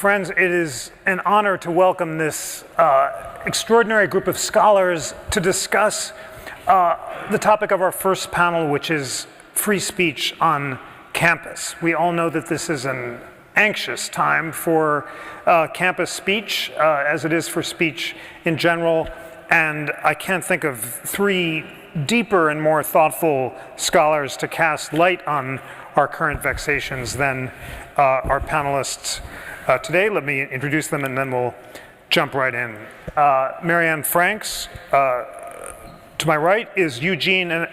Friends, it is an honor to welcome this extraordinary group of scholars to discuss the topic of our first panel, which is free speech on campus. We all know that this is an anxious time for campus speech, as it is for speech in general, and I can't think of three deeper and more thoughtful scholars to cast light on our current vexations than our panelists today. Let me introduce them and then we'll jump right in. Marianne Franks, to my right, is Eugene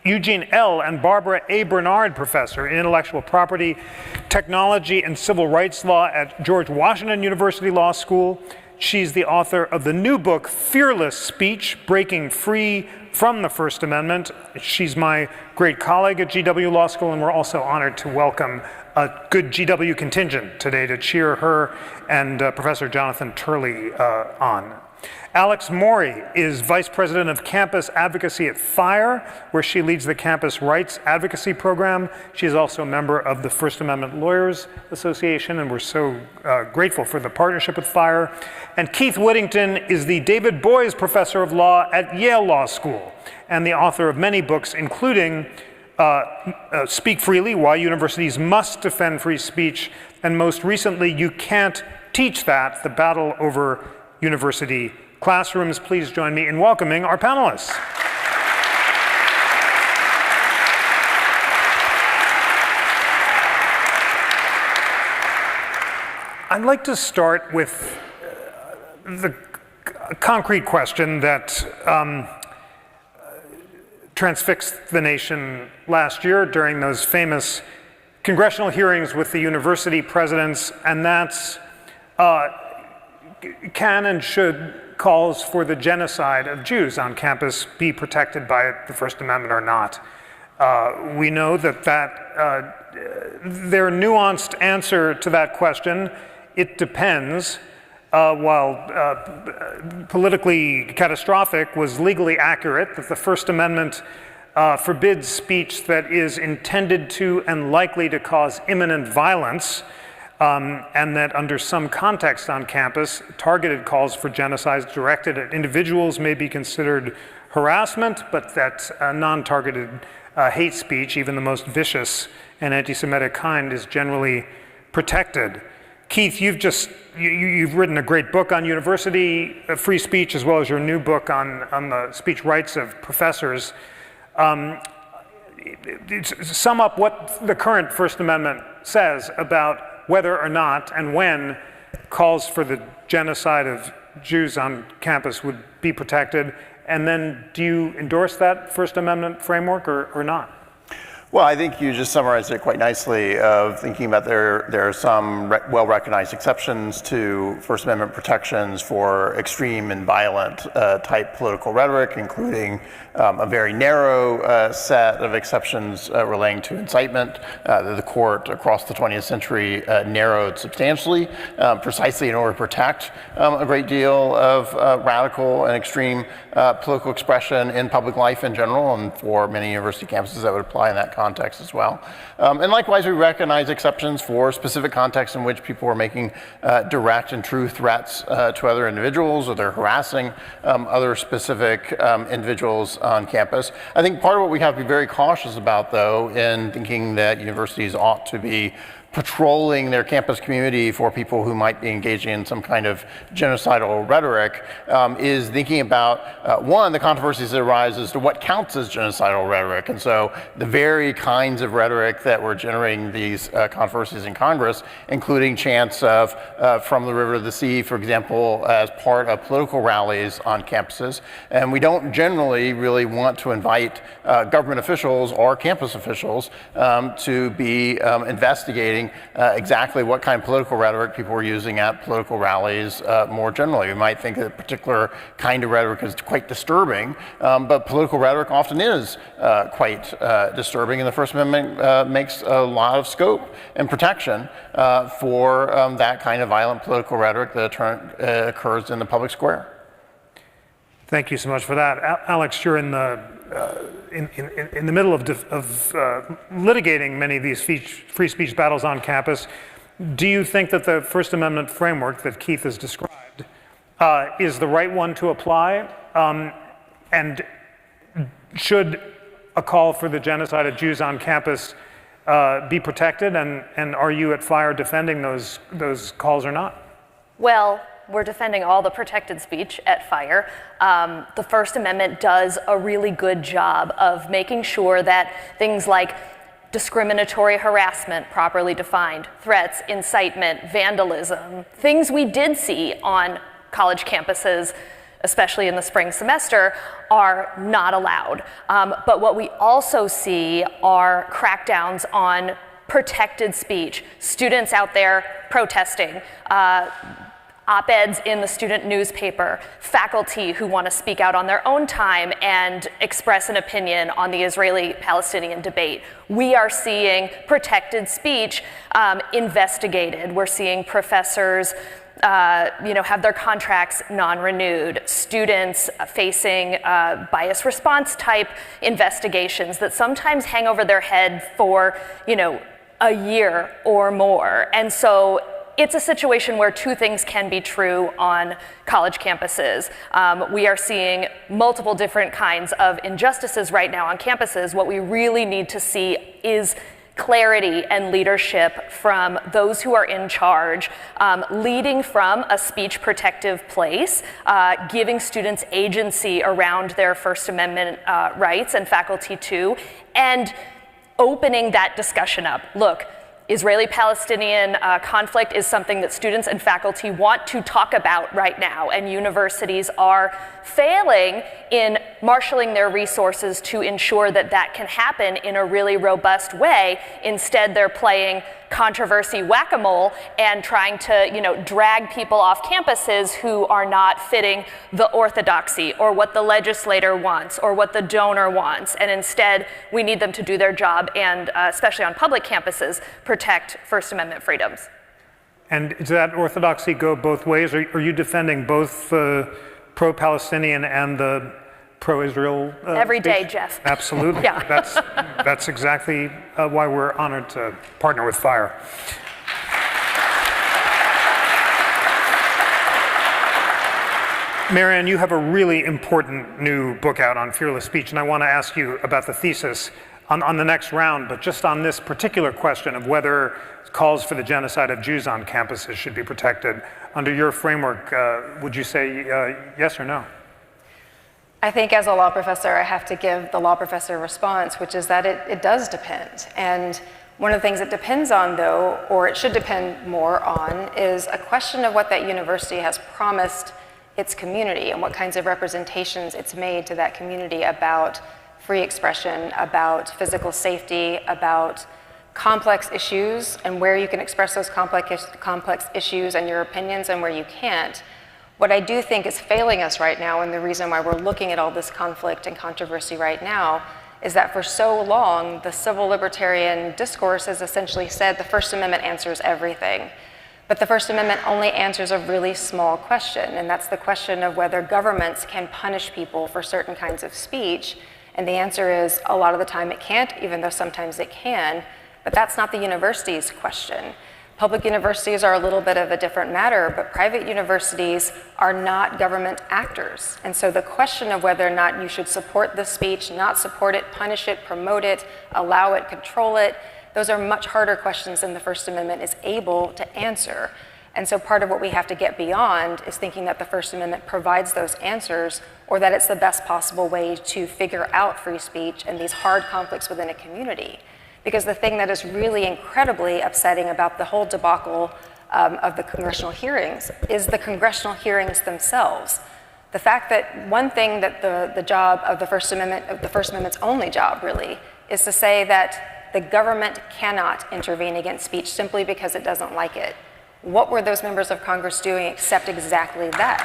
L. and Barbara A. Bernard Professor in Intellectual Property, Technology, and Civil Rights Law at George Washington University Law School. She's the author of the new book, Fearless Speech, Breaking Free from the First Amendment. She's my great colleague at GW Law School, and we're also honored to welcome a good GW contingent today to cheer her and Professor Jonathan Turley on. Alex Morey is Vice President of Campus Advocacy at FIRE, where she leads the Campus Rights Advocacy Program. She is also a member of the First Amendment Lawyers Association, and we're so grateful for the partnership with FIRE. And Keith Whittington is the David Boies Professor of Law at Yale Law School, and the author of many books, including Speak Freely, Why Universities Must Defend Free Speech, and most recently, You Can't Teach That, The Battle Over University Classrooms. Please join me in welcoming our panelists. I'd like to start with the concrete question that transfixed the nation last year during those famous congressional hearings with the university presidents, and that's can and should calls for the genocide of Jews on campus be protected by the First Amendment or not. We know that their nuanced answer to that question, it depends, while politically catastrophic, was legally accurate, that the First Amendment forbids speech that is intended to and likely to cause imminent violence, and that under some context on campus, targeted calls for genocide directed at individuals may be considered harassment, but that non-targeted hate speech, even the most vicious and anti-Semitic kind, is generally protected. Keith, you've written a great book on university free speech, as well as your new book on the speech rights of professors. Sum up what the current First Amendment says about whether or not and when calls for the genocide of Jews on campus would be protected, and then do you endorse that First Amendment framework or not? Well, I think you just summarized it quite nicely of thinking about there are some well-recognized exceptions to First Amendment protections for extreme and violent type political rhetoric, including a very narrow set of exceptions relating to incitement that the court across the 20th century narrowed substantially, precisely in order to protect a great deal of radical and extreme political expression in public life in general, and for many university campuses that would apply in that context as well. And likewise, we recognize exceptions for specific contexts in which people are making direct and true threats to other individuals, or they're harassing other specific individuals on campus. I think part of what we have to be very cautious about, though, in thinking that universities ought to be patrolling their campus community for people who might be engaging in some kind of genocidal rhetoric, is thinking about, one, the controversies that arise as to what counts as genocidal rhetoric. And so the very kinds of rhetoric that were generating these controversies in Congress, including chants of from the river to the sea, for example, as part of political rallies on campuses. And we don't generally really want to invite government officials or campus officials to be investigating exactly what kind of political rhetoric people were using at political rallies more generally. We might think that a particular kind of rhetoric is quite disturbing, but political rhetoric often is quite disturbing, and the First Amendment makes a lot of scope and protection for that kind of violent political rhetoric that occurs in the public square. Thank you so much for that. Alex, you're in the middle of litigating many of these free speech battles on campus. do you think that the First Amendment framework that Keith has described is the right one to apply? And should a call for the genocide of Jews on campus be protected? And are you at FIRE defending those calls or not? Well, we're defending all the protected speech at FIRE. The First Amendment does a really good job of making sure that things like discriminatory harassment, properly defined, threats, incitement, vandalism, things we did see on college campuses, especially in the spring semester, are not allowed. But what we also see are crackdowns on protected speech, students out there protesting, op-eds in the student newspaper, faculty who want to speak out on their own time and express an opinion on the Israeli-Palestinian debate. We are seeing protected speech investigated. We're seeing professors have their contracts non-renewed, students facing bias response type investigations that sometimes hang over their head for, a year or more. And so it's a situation where two things can be true on college campuses. We are seeing multiple different kinds of injustices right now on campuses. What we really need to see is clarity and leadership from those who are in charge, leading from a speech protective place, giving students agency around their First Amendment rights, and faculty too, and opening that discussion up. Look, Israeli-Palestinian conflict is something that students and faculty want to talk about right now, and universities are failing in marshaling their resources to ensure that that can happen in a really robust way. Instead, they're playing controversy whack-a-mole and trying to, drag people off campuses who are not fitting the orthodoxy or what the legislator wants or what the donor wants. And instead, we need them to do their job and, especially on public campuses, protect First Amendment freedoms. And does that orthodoxy go both ways? Are you defending both the pro-Palestinian and the pro-Israel every speech? day, Jeff. Absolutely. Yeah. That's exactly why we're honored to partner with FIRE. Marianne, you have a really important new book out on fearless speech, and I want to ask you about the thesis on the next round, but just on this particular question of whether calls for the genocide of Jews on campuses should be protected. Under your framework, would you say yes or no? I think as a law professor, I have to give the law professor a response, which is that it does depend. And one of the things it depends on, though, or it should depend more on, is a question of what that university has promised its community and what kinds of representations it's made to that community about free expression, about physical safety, about complex issues and where you can express those complex issues and your opinions and where you can't. What I do think is failing us right now, and the reason why we're looking at all this conflict and controversy right now, is that for so long, the civil libertarian discourse has essentially said the First Amendment answers everything. But the First Amendment only answers a really small question, and that's the question of whether governments can punish people for certain kinds of speech. And the answer is a lot of the time it can't, even though sometimes it can. But that's not the university's question. Public universities are a little bit of a different matter, but private universities are not government actors. And so the question of whether or not you should support the speech, not support it, punish it, promote it, allow it, control it, those are much harder questions than the First Amendment is able to answer. And so part of what we have to get beyond is thinking that the First Amendment provides those answers, or that it's the best possible way to figure out free speech and these hard conflicts within a community. Because the thing that is really incredibly upsetting about the whole debacle of the congressional hearings is the congressional hearings themselves. The fact that one thing that the job of the First Amendment's only job really, is to say that the government cannot intervene against speech simply because it doesn't like it. What were those members of Congress doing except exactly that?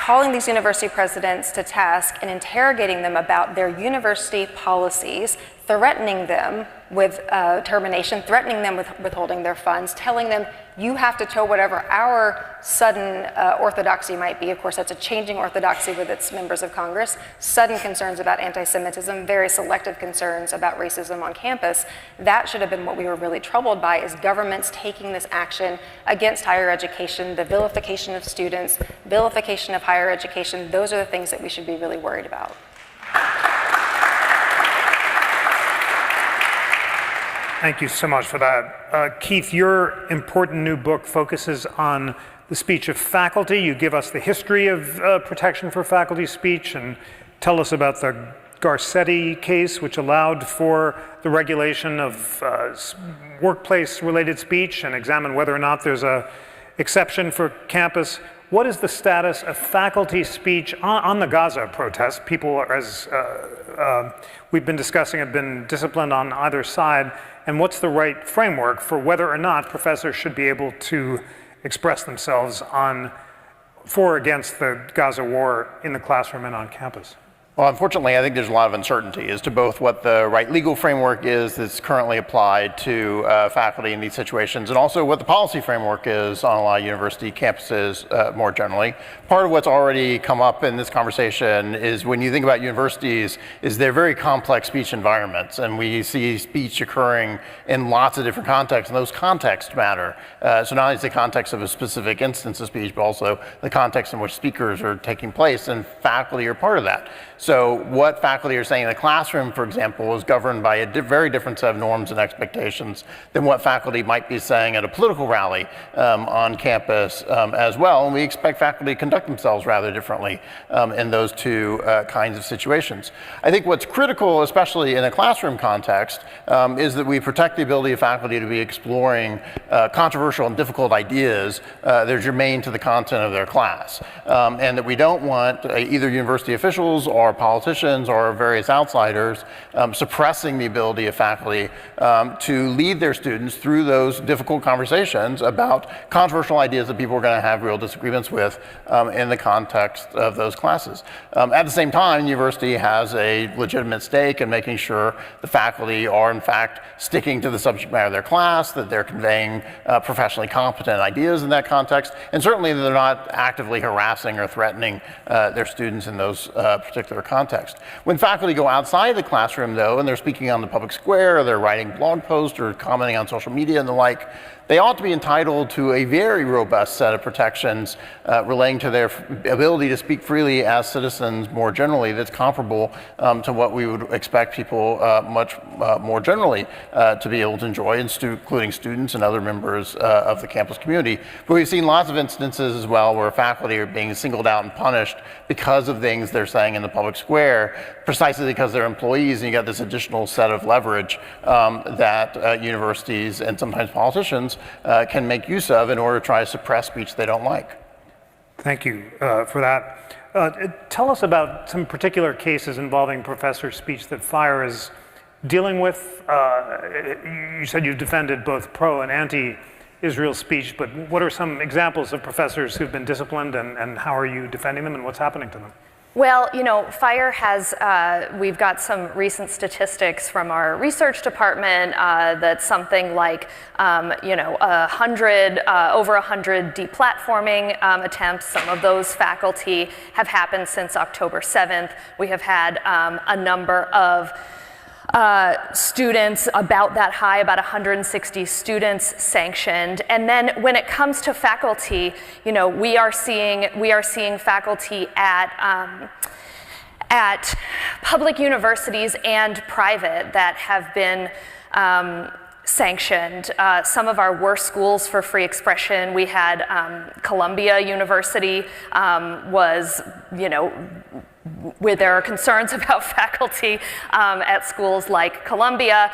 Calling these university presidents to task and interrogating them about their university policies, threatening them with termination, threatening them with withholding their funds, telling them you have to toe whatever our sudden orthodoxy might be. Of course, that's a changing orthodoxy with its members of Congress. Sudden concerns about anti-Semitism, very selective concerns about racism on campus. That should have been what we were really troubled by, is governments taking this action against higher education, the vilification of students, vilification of higher education. Those are the things that we should be really worried about. Thank you so much for that. Keith, your important new book focuses on the speech of faculty. You give us the history of protection for faculty speech and tell us about the Garcetti case, which allowed for the regulation of workplace-related speech and examine whether or not there's an exception for campus. What is the status of faculty speech on the Gaza protests? People, as we've been discussing, have been disciplined on either side. And what's the right framework for whether or not professors should be able to express themselves for or against the Gaza war in the classroom and on campus? Well, unfortunately, I think there's a lot of uncertainty as to both what the right legal framework is that's currently applied to faculty in these situations, and also what the policy framework is on a lot of university campuses more generally. Part of what's already come up in this conversation is when you think about universities, is they're very complex speech environments, and we see speech occurring in lots of different contexts, and those contexts matter. So not only is the context of a specific instance of speech, but also the context in which speakers are taking place, and faculty are part of that. So what faculty are saying in the classroom, for example, is governed by a very different set of norms and expectations than what faculty might be saying at a political rally on campus as well. And we expect faculty to conduct themselves rather differently in those two kinds of situations. I think what's critical, especially in a classroom context, is that we protect the ability of faculty to be exploring controversial and difficult ideas that are germane to the content of their class. And that we don't want either university officials or politicians or various outsiders suppressing the ability of faculty to lead their students through those difficult conversations about controversial ideas that people are going to have real disagreements with in the context of those classes. At the same time, the university has a legitimate stake in making sure the faculty are in fact sticking to the subject matter of their class, that they're conveying professionally competent ideas in that context, and certainly that they're not actively harassing or threatening their students in those particular context. When faculty go outside the classroom, though, and they're speaking on the public square, or they're writing blog posts or commenting on social media and the like, they ought to be entitled to a very robust set of protections relating to their ability to speak freely as citizens more generally, that's comparable to what we would expect people much more generally to be able to enjoy, including students and other members of the campus community. But we've seen lots of instances as well where faculty are being singled out and punished because of things they're saying in the public square, precisely because they're employees, and you got this additional set of leverage that universities and sometimes politicians can make use of in order to try to suppress speech they don't like. Thank you for that. Tell us about some particular cases involving professor speech that FIRE is dealing with. You said you've defended both pro and anti-Israel speech, but what are some examples of professors who've been disciplined, and how are you defending them, and what's happening to them? Well, you know, FIRE has, we've got some recent statistics from our research department that something like, over 100 deplatforming attempts. Some of those faculty have happened since October 7th. We have had a number of students, about that high, about 160 students sanctioned. And then when it comes to faculty, you know, we are seeing faculty at public universities and private that have been sanctioned. Some of our worst schools for free expression, we had Columbia University was, you know, where there are concerns about faculty at schools like Columbia.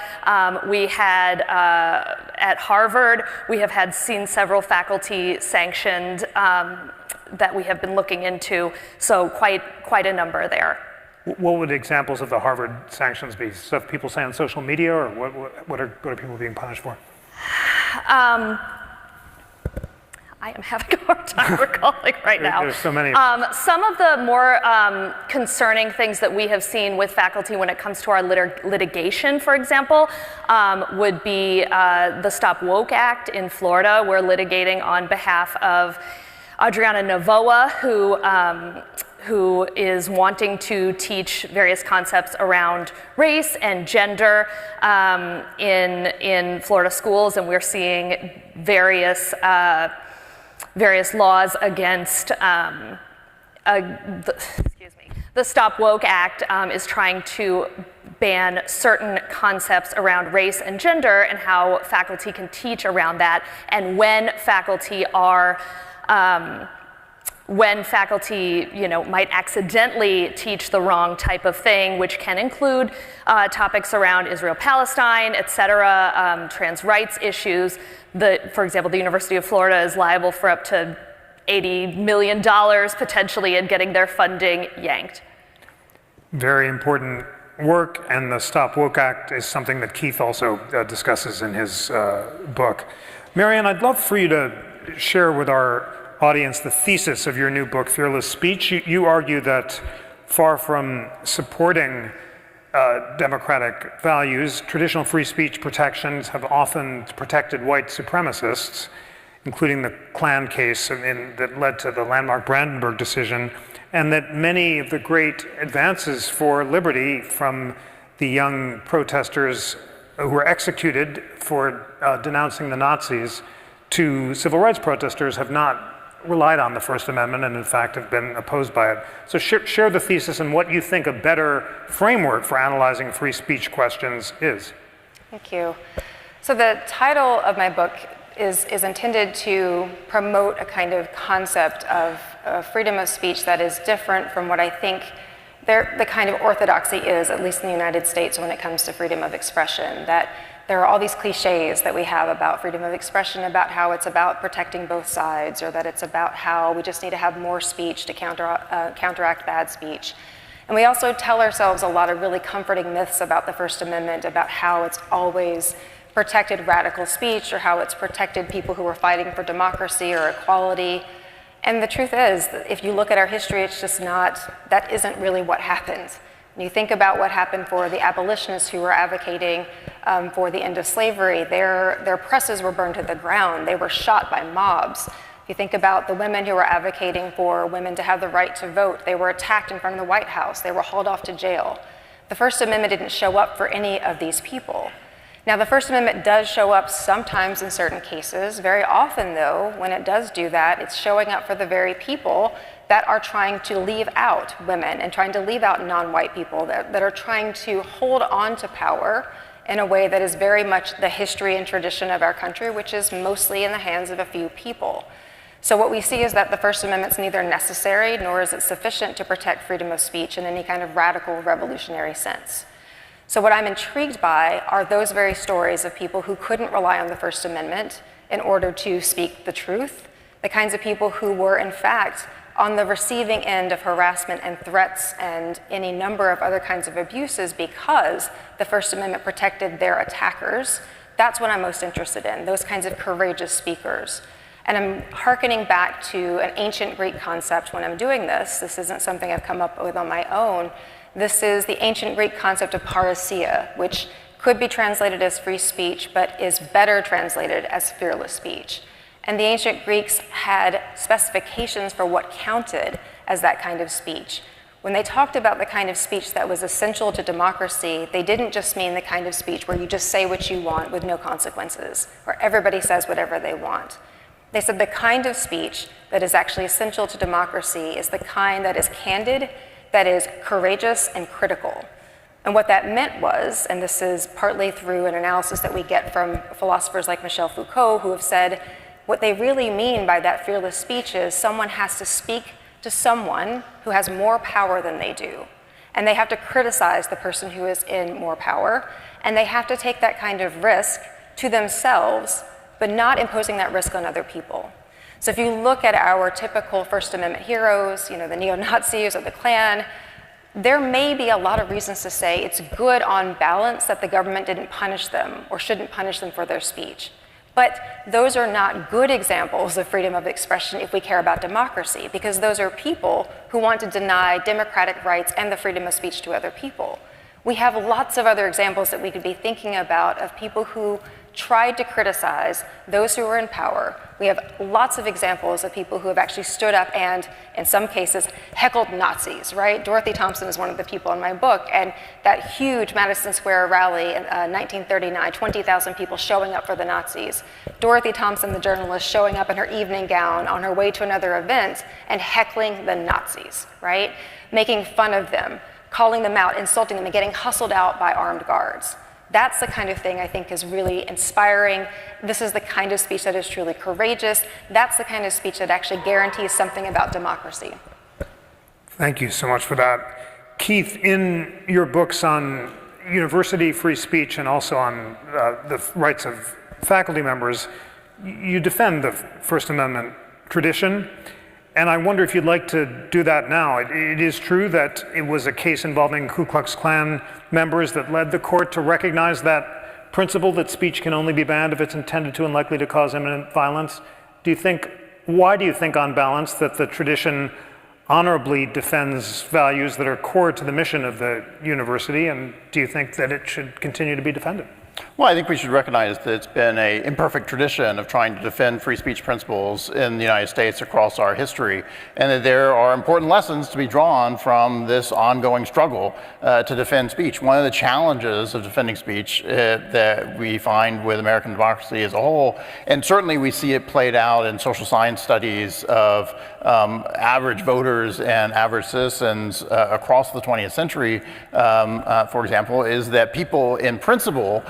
We had at Harvard, we have seen several faculty sanctioned that we have been looking into, so quite a number there. What would examples of the Harvard sanctions be? Stuff people say on social media, or what are people being punished for? I am having a hard time recalling right now. There's so many. Some of the more concerning things that we have seen with faculty when it comes to our litigation, for example, would be the Stop Woke Act in Florida. We're litigating on behalf of Adriana Novoa, who is wanting to teach various concepts around race and gender in Florida schools, and we're seeing various laws against the Stop Woke Act is trying to ban certain concepts around race and gender and how faculty can teach around that, and when faculty might accidentally teach the wrong type of thing, which can include topics around Israel-Palestine, et cetera, trans rights issues. For example, the University of Florida is liable for up to $80 million potentially in getting their funding yanked. Very important work, and the Stop Woke Act is something that Keith also discusses in his book. Marianne, I'd love for you to share with our audience the thesis of your new book, Fearless Speech. You argue that far from supporting democratic values, traditional free speech protections have often protected white supremacists, including the Klan case that led to the landmark Brandenburg decision, and that many of the great advances for liberty from the young protesters who were executed for denouncing the Nazis to civil rights protesters have not relied on the First Amendment and in fact have been opposed by it. So share the thesis and what you think a better framework for analyzing free speech questions is. Thank you. So the title of my book is intended to promote a kind of concept of freedom of speech that is different from what I think the kind of orthodoxy is, at least in the United States, when it comes to freedom of expression. That there are all these cliches that we have about freedom of expression, about how it's about protecting both sides, or that it's about how we just need to have more speech to counteract bad speech. And we also tell ourselves a lot of really comforting myths about the First Amendment, about how it's always protected radical speech, or how it's protected people who are fighting for democracy or equality. And the truth is, if you look at our history, it's just not, that isn't really what happened. When you think about what happened for the abolitionists who were advocating for the end of slavery, their presses were burned to the ground. They were shot by mobs. If you think about the women who were advocating for women to have the right to vote, they were attacked in front of the White House. They were hauled off to jail. The First Amendment didn't show up for any of these people. Now, the First Amendment does show up sometimes in certain cases. Very often, though, when it does do that, it's showing up for the very people that are trying to leave out women and trying to leave out non-white people, that are trying to hold on to power in a way that is very much the history and tradition of our country, which is mostly in the hands of a few people. So what we see is that the First Amendment's neither necessary nor is it sufficient to protect freedom of speech in any kind of radical revolutionary sense. So what I'm intrigued by are those very stories of people who couldn't rely on the First Amendment in order to speak the truth, the kinds of people who were, in fact, on the receiving end of harassment and threats and any number of other kinds of abuses because the First Amendment protected their attackers. That's what I'm most interested in, those kinds of courageous speakers. And I'm hearkening back to an ancient Greek concept when I'm doing this. This isn't something I've come up with on my own. This is the ancient Greek concept of parousia, which could be translated as free speech, but is better translated as fearless speech. And the ancient Greeks had specifications for what counted as that kind of speech. When they talked about the kind of speech that was essential to democracy, they didn't just mean the kind of speech where you just say what you want with no consequences, where everybody says whatever they want. They said the kind of speech that is actually essential to democracy is the kind that is candid, that is courageous and critical. And what that meant was, and this is partly through an analysis that we get from philosophers like Michel Foucault, who have said, what they really mean by that fearless speech is someone has to speak to someone who has more power than they do. And they have to criticize the person who is in more power. And they have to take that kind of risk to themselves, but not imposing that risk on other people. So if you look at our typical First Amendment heroes, the neo-Nazis or the Klan, there may be a lot of reasons to say it's good on balance that the government didn't punish them or shouldn't punish them for their speech. But those are not good examples of freedom of expression if we care about democracy, because those are people who want to deny democratic rights and the freedom of speech to other people. We have lots of other examples that we could be thinking about of people who tried to criticize those who were in power. We have lots of examples of people who have actually stood up and, in some cases, heckled Nazis, right? Dorothy Thompson is one of the people in my book, and that huge Madison Square rally in 1939, 20,000 people showing up for the Nazis. Dorothy Thompson, the journalist, showing up in her evening gown on her way to another event and heckling the Nazis, right? Making fun of them, calling them out, insulting them, and getting hustled out by armed guards. That's the kind of thing I think is really inspiring. This is the kind of speech that is truly courageous. That's the kind of speech that actually guarantees something about democracy. Thank you so much for that. Keith, in your books on university free speech and also on the rights of faculty members, you defend the First Amendment tradition. And I wonder if you'd like to do that now. It is true that it was a case involving Ku Klux Klan members that led the court to recognize that principle that speech can only be banned if it's intended to and likely to cause imminent violence. Why do you think on balance that the tradition honorably defends values that are core to the mission of the university, and do you think that it should continue to be defended? Well, I think we should recognize that it's been an imperfect tradition of trying to defend free speech principles in the United States across our history, and that there are important lessons to be drawn from this ongoing struggle to defend speech. One of the challenges of defending speech that we find with American democracy as a whole, and certainly we see it played out in social science studies of average voters and average citizens across the 20th century, for example, is that people in principle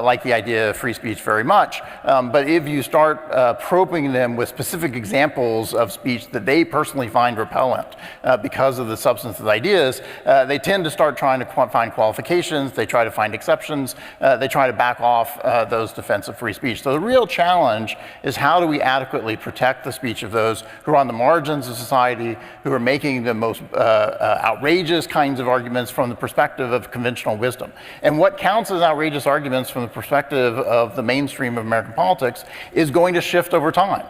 like the idea of free speech very much. But if you start probing them with specific examples of speech that they personally find repellent because of the substance of the ideas, they tend to start trying to find qualifications, they try to find exceptions, they try to back off those defense of free speech. So the real challenge is how do we adequately protect the speech of those who are on the margins of society, who are making the most outrageous kinds of arguments from the perspective of conventional wisdom. And what counts as outrageous arguments from the perspective of the mainstream of American politics is going to shift over time.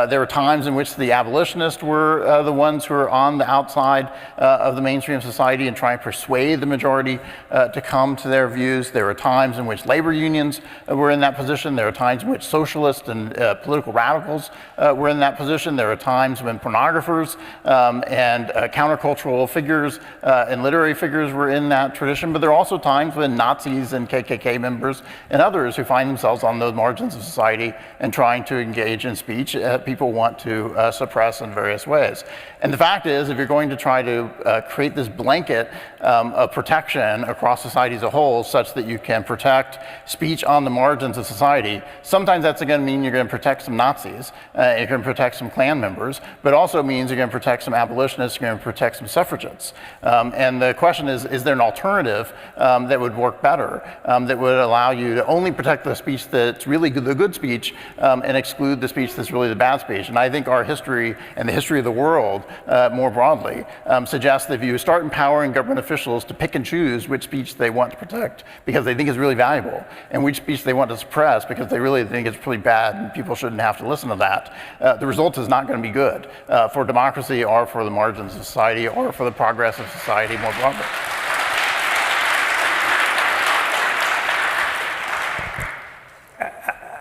There are times in which the abolitionists were the ones who are on the outside of the mainstream of society and trying to persuade the majority to come to their views. There are times in which labor unions were in that position. There are times in which socialists and political radicals were in that position. There are times when pornographers and countercultural figures and literary figures were in that tradition. But there are also times when Nazis and KKK members and others who find themselves on those margins of society and trying to engage in speech people want to suppress in various ways. And the fact is, if you're going to try to create this blanket of protection across society as a whole such that you can protect speech on the margins of society, sometimes that's going to mean you're going to protect some Nazis, you're going to protect some Klan members, but also means you're going to protect some abolitionists, you're going to protect some suffragettes. And the question is there an alternative that would work better, that would allow you to only protect the speech that's really the good speech and exclude the speech that's really the bad speech? And I think our history and the history of the world more broadly suggests that if you start empowering government officials to pick and choose which speech they want to protect because they think is really valuable and which speech they want to suppress because they really think it's pretty bad and people shouldn't have to listen to that, the result is not going to be good for democracy or for the margins of society or for the progress of society more broadly.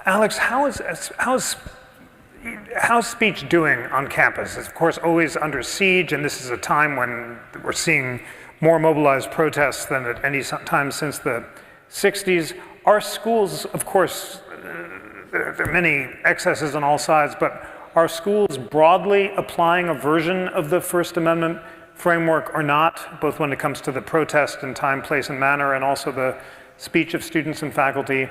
Alex, how's speech doing on campus? It's of course always under siege, and this is a time when we're seeing more mobilized protests than at any time since the 60s. Our schools, of course, there are many excesses on all sides, but are schools broadly applying a version of the First Amendment framework or not, both when it comes to the protest and time, place, and manner, and also the speech of students and faculty?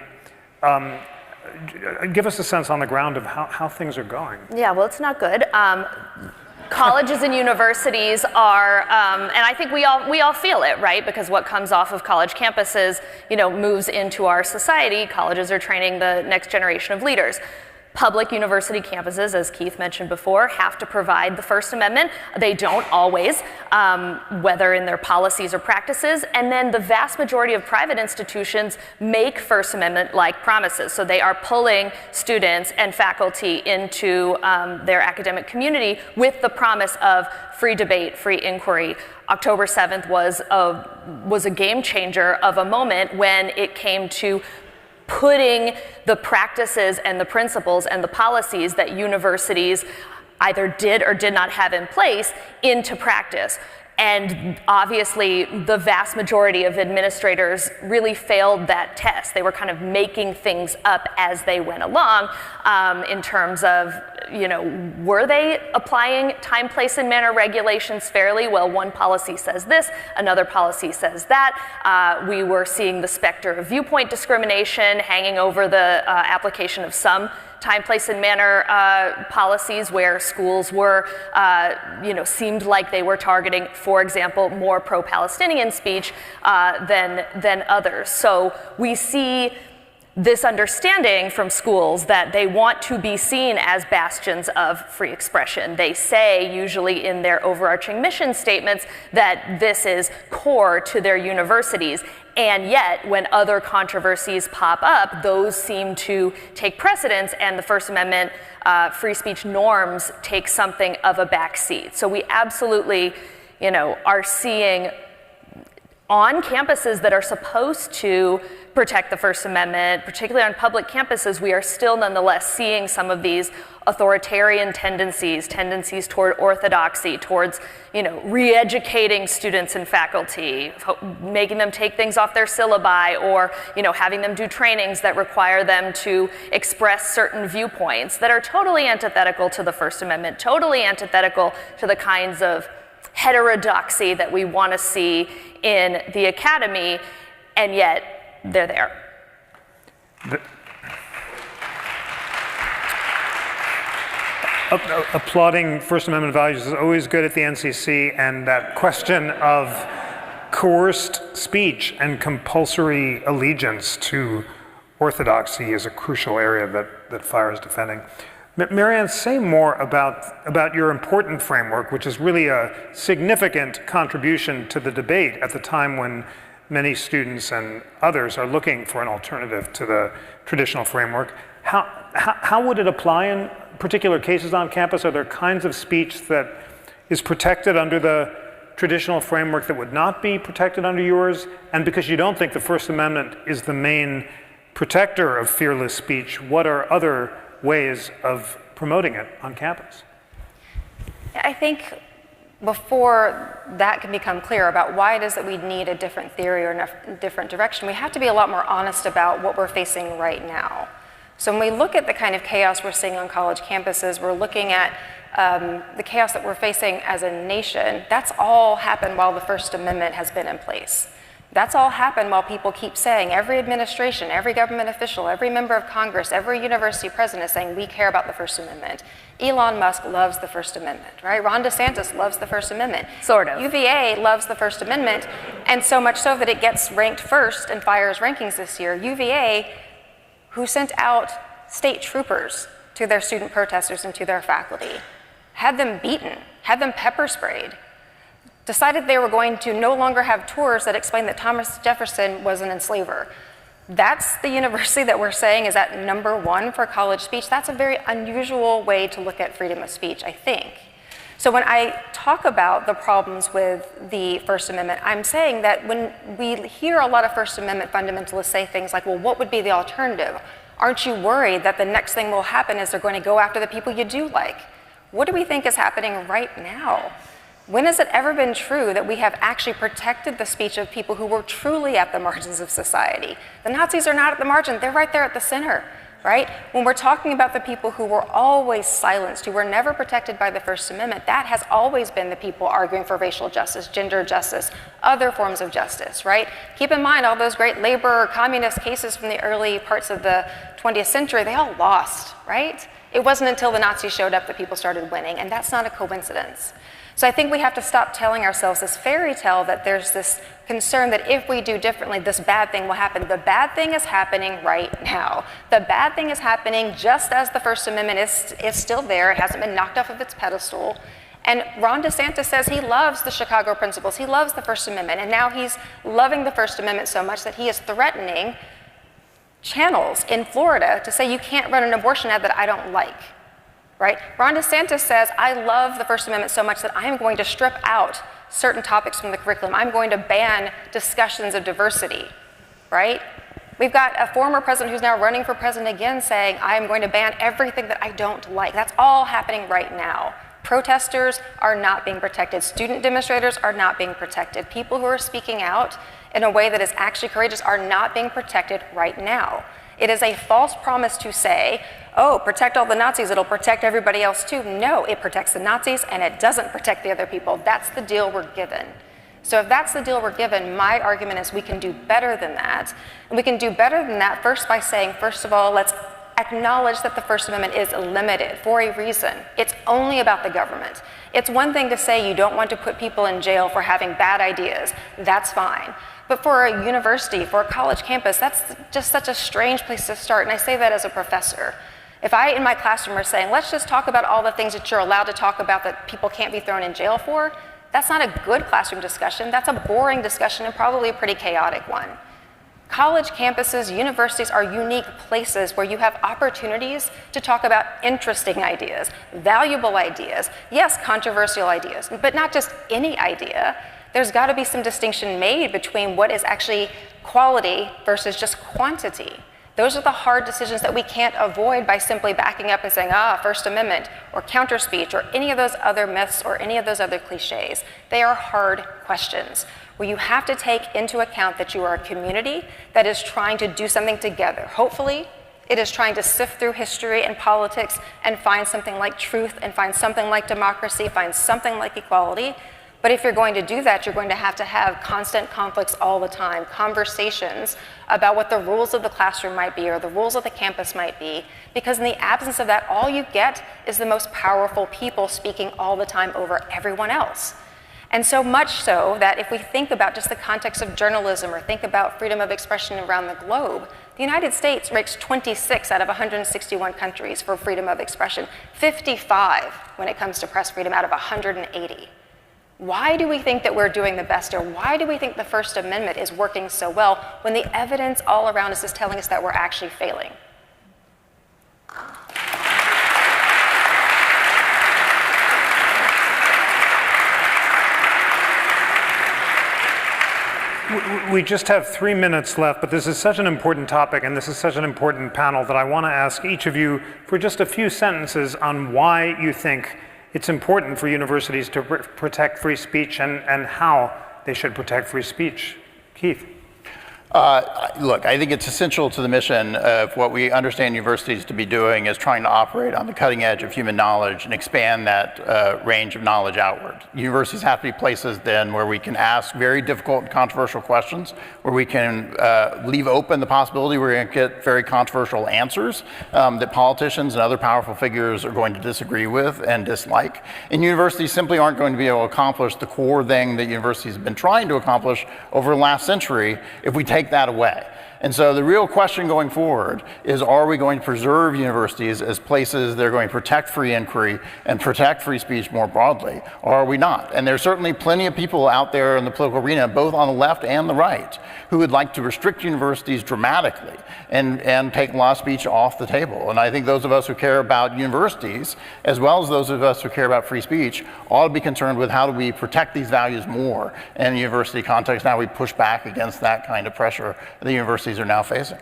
Give us a sense on the ground of how things are going. Yeah, well, it's not good. Colleges and universities are, and I think we all feel it, right? Because what comes off of college campuses, moves into our society. Colleges are training the next generation of leaders. Public university campuses, as Keith mentioned before, have to provide the First Amendment. They don't always, whether in their policies or practices. And then the vast majority of private institutions make First Amendment-like promises. So they are pulling students and faculty into their academic community with the promise of free debate, free inquiry. October 7th was a game changer of a moment when it came to putting the practices and the principles and the policies that universities either did or did not have in place into practice. And obviously, the vast majority of administrators really failed that test. They were kind of making things up as they went along in terms of, were they applying time, place, and manner regulations fairly? Well, one policy says this, another policy says that. We were seeing the specter of viewpoint discrimination hanging over the application of some time, place, and manner policies where schools were, seemed like they were targeting, for example, more pro-Palestinian speech than others. So we see this understanding from schools that they want to be seen as bastions of free expression. They say, usually in their overarching mission statements, that this is core to their universities. And yet, when other controversies pop up, those seem to take precedence, and the First Amendment free speech norms take something of a backseat. So we absolutely, are seeing on campuses that are supposed to protect the First Amendment, particularly on public campuses, we are still nonetheless seeing some of these authoritarian tendencies toward orthodoxy, towards, re-educating students and faculty, making them take things off their syllabi, or, having them do trainings that require them to express certain viewpoints that are totally antithetical to the First Amendment, totally antithetical to the kinds of heterodoxy that we want to see in the academy, and yet they're there. Applauding First Amendment values is always good at the NCC, and that question of coerced speech and compulsory allegiance to orthodoxy is a crucial area that FIRE is defending. Marianne, say more about your important framework, which is really a significant contribution to the debate at the time when many students and others are looking for an alternative to the traditional framework. How would it apply in particular cases on campus? Are there kinds of speech that is protected under the traditional framework that would not be protected under yours? And because you don't think the First Amendment is the main protector of fearless speech, what are other ways of promoting it on campus? I think before that can become clear about why it is that we need a different theory or a different direction, we have to be a lot more honest about what we're facing right now. So when we look at the kind of chaos we're seeing on college campuses, we're looking at the chaos that we're facing as a nation. That's all happened while the First Amendment has been in place. That's all happened while people keep saying, every administration, every government official, every member of Congress, every university president is saying, we care about the First Amendment. Elon Musk loves the First Amendment, right? Ron DeSantis loves the First Amendment. Sort of. UVA loves the First Amendment, and so much so that it gets ranked first in FIRE's rankings this year. UVA, who sent out state troopers to their student protesters and to their faculty, had them beaten, had them pepper sprayed, decided they were going to no longer have tours that explained that Thomas Jefferson was an enslaver. That's the university that we're saying is at #1 for college speech. That's a very unusual way to look at freedom of speech, I think. So when I talk about the problems with the First Amendment, I'm saying that when we hear a lot of First Amendment fundamentalists say things like, well, what would be the alternative? Aren't you worried that the next thing will happen is they're going to go after the people you do like? What do we think is happening right now? When has it ever been true that we have actually protected the speech of people who were truly at the margins of society? The Nazis are not at the margin, they're right there at the center, right? When we're talking about the people who were always silenced, who were never protected by the First Amendment, that has always been the people arguing for racial justice, gender justice, other forms of justice, right? Keep in mind all those great labor or communist cases from the early parts of the 20th century, they all lost, right? It wasn't until the Nazis showed up that people started winning, and that's not a coincidence. So I think we have to stop telling ourselves this fairy tale that there's this concern that if we do differently, this bad thing will happen. The bad thing is happening right now. The bad thing is happening just as the First Amendment is still there. It hasn't been knocked off of its pedestal. And Ron DeSantis says he loves the Chicago principles. He loves the First Amendment. And now he's loving the First Amendment so much that he is threatening channels in Florida to say you can't run an abortion ad that I don't like. Right? Ron DeSantis says, I love the First Amendment so much that I am going to strip out certain topics from the curriculum. I'm going to ban discussions of diversity, right? We've got a former president who's now running for president again saying, I am going to ban everything that I don't like. That's all happening right now. Protesters are not being protected. Student demonstrators are not being protected. People who are speaking out in a way that is actually courageous are not being protected right now. It is a false promise to say, oh, protect all the Nazis, it'll protect everybody else too. No, it protects the Nazis and it doesn't protect the other people. That's the deal we're given. So if that's the deal we're given, my argument is we can do better than that. And we can do better than that first by saying, first of all, let's acknowledge that the First Amendment is limited for a reason. It's only about the government. It's one thing to say you don't want to put people in jail for having bad ideas. That's fine. But for a university, for a college campus, that's just such a strange place to start. And I say that as a professor. If I, in my classroom, are saying, let's just talk about all the things that you're allowed to talk about that people can't be thrown in jail for, that's not a good classroom discussion. That's a boring discussion and probably a pretty chaotic one. College campuses, universities are unique places where you have opportunities to talk about interesting ideas, valuable ideas, yes, controversial ideas, but not just any idea. There's got to be some distinction made between what is actually quality versus just quantity. Those are the hard decisions that we can't avoid by simply backing up and saying, First Amendment, or counter speech, or any of those other myths, or any of those other cliches. They are hard questions where you have to take into account that you are a community that is trying to do something together. Hopefully, it is trying to sift through history and politics and find something like truth and find something like democracy, find something like equality. But if you're going to do that, you're going to have constant conflicts all the time, conversations about what the rules of the classroom might be or the rules of the campus might be, because in the absence of that, all you get is the most powerful people speaking all the time over everyone else. And so much so that if we think about just the context of journalism or think about freedom of expression around the globe, the United States ranks 26 out of 161 countries for freedom of expression, 55 when it comes to press freedom out of 180. Why do we think that we're doing the best, or why do we think the First Amendment is working so well when the evidence all around us is telling us that we're actually failing? We just have 3 minutes left, but this is such an important topic and this is such an important panel that I want to ask each of you for just a few sentences on why you think it's important for universities to protect free speech and how they should protect free speech. Keith. Look, I think it's essential to the mission of what we understand universities to be doing is trying to operate on the cutting edge of human knowledge and expand that range of knowledge outward. Universities have to be places then where we can ask very difficult and controversial questions, where we can leave open the possibility we're going to get very controversial answers that politicians and other powerful figures are going to disagree with and dislike. And universities simply aren't going to be able to accomplish the core thing that universities have been trying to accomplish over the last century if we take that away. And so the real question going forward is, are we going to preserve universities as places that are going to protect free inquiry and protect free speech more broadly, or are we not? And there's certainly plenty of people out there in the political arena, both on the left and the right, who would like to restrict universities dramatically and take law speech off the table. And I think those of us who care about universities, as well as those of us who care about free speech, ought to be concerned with how do we protect these values more in a university context, and how we push back against that kind of pressure the universities are now facing.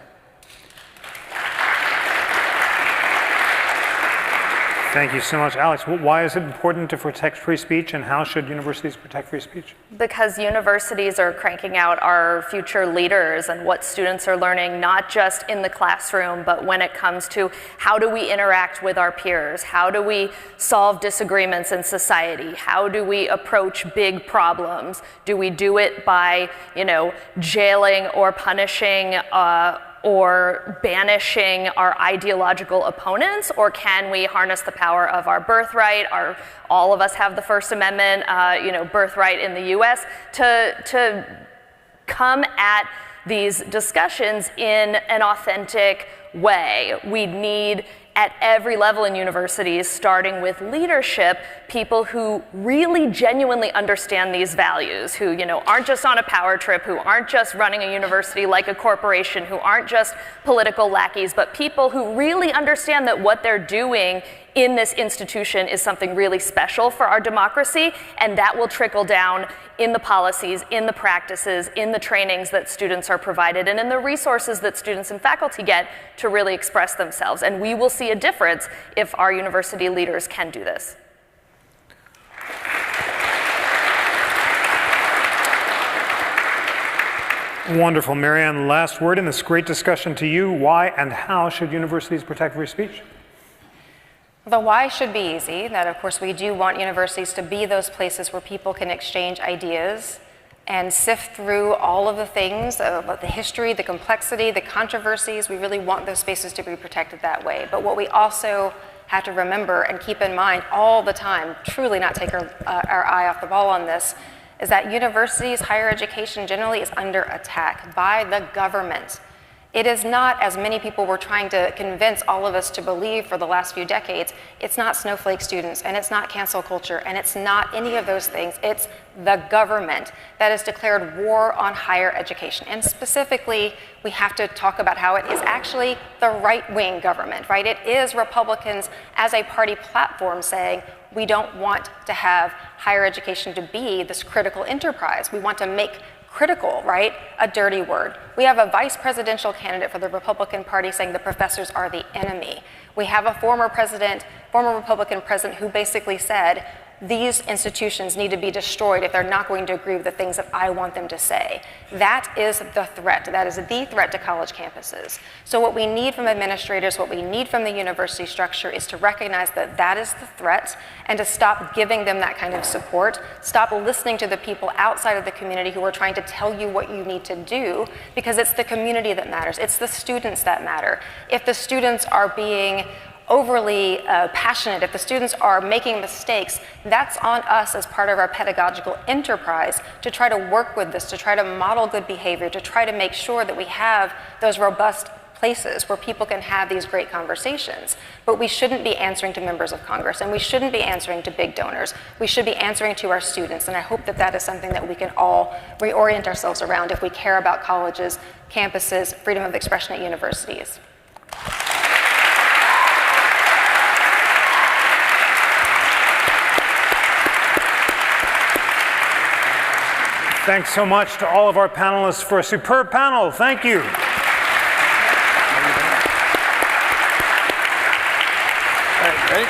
Thank you so much. Alex, why is it important to protect free speech, and how should universities protect free speech? Because universities are cranking out our future leaders and what students are learning, not just in the classroom, but when it comes to how do we interact with our peers? How do we solve disagreements in society? How do we approach big problems? Do we do it by, jailing or punishing or banishing our ideological opponents, or can we harness the power of our birthright? All of us have the First Amendment, birthright in the U.S. to come at these discussions in an authentic way. We need, at every level in universities, starting with leadership, people who really genuinely understand these values, who aren't just on a power trip, who aren't just running a university like a corporation, who aren't just political lackeys, but people who really understand that what they're doing in this institution is something really special for our democracy, and that will trickle down in the policies, in the practices, in the trainings that students are provided, and in the resources that students and faculty get to really express themselves. And we will see a difference if our university leaders can do this. Wonderful. Marianne, last word in this great discussion to you. Why and how should universities protect free speech? The why should be easy, that of course we do want universities to be those places where people can exchange ideas and sift through all of the things about the history, the complexity, the controversies. We really want those spaces to be protected that way. But what we also have to remember and keep in mind all the time, truly not take our eye off the ball on this, is that universities, higher education generally is under attack by the government. It is not, as many people were trying to convince all of us to believe for the last few decades, it's not snowflake students, and it's not cancel culture, and it's not any of those things. It's the government that has declared war on higher education. And specifically, we have to talk about how it is actually the right-wing government, right? It is Republicans as a party platform saying, we don't want to have higher education to be this critical enterprise. We want to make critical, right, a dirty word. We have a vice presidential candidate for the Republican Party saying the professors are the enemy. We have a former Republican president who basically said these institutions need to be destroyed if they're not going to agree with the things that I want them to say. That is the threat. That is the threat to college campuses. So what we need from administrators, what we need from the university structure is to recognize that that is the threat and to stop giving them that kind of support. Stop listening to the people outside of the community who are trying to tell you what you need to do, because it's the community that matters. It's the students that matter. If the students are being overly passionate, if the students are making mistakes, that's on us as part of our pedagogical enterprise to try to work with this, to try to model good behavior, to try to make sure that we have those robust places where people can have these great conversations. But we shouldn't be answering to members of Congress, and we shouldn't be answering to big donors. We should be answering to our students, and I hope that that is something that we can all reorient ourselves around if we care about colleges, campuses, freedom of expression at universities. Thanks so much to all of our panelists for a superb panel. Thank you. All right, ready?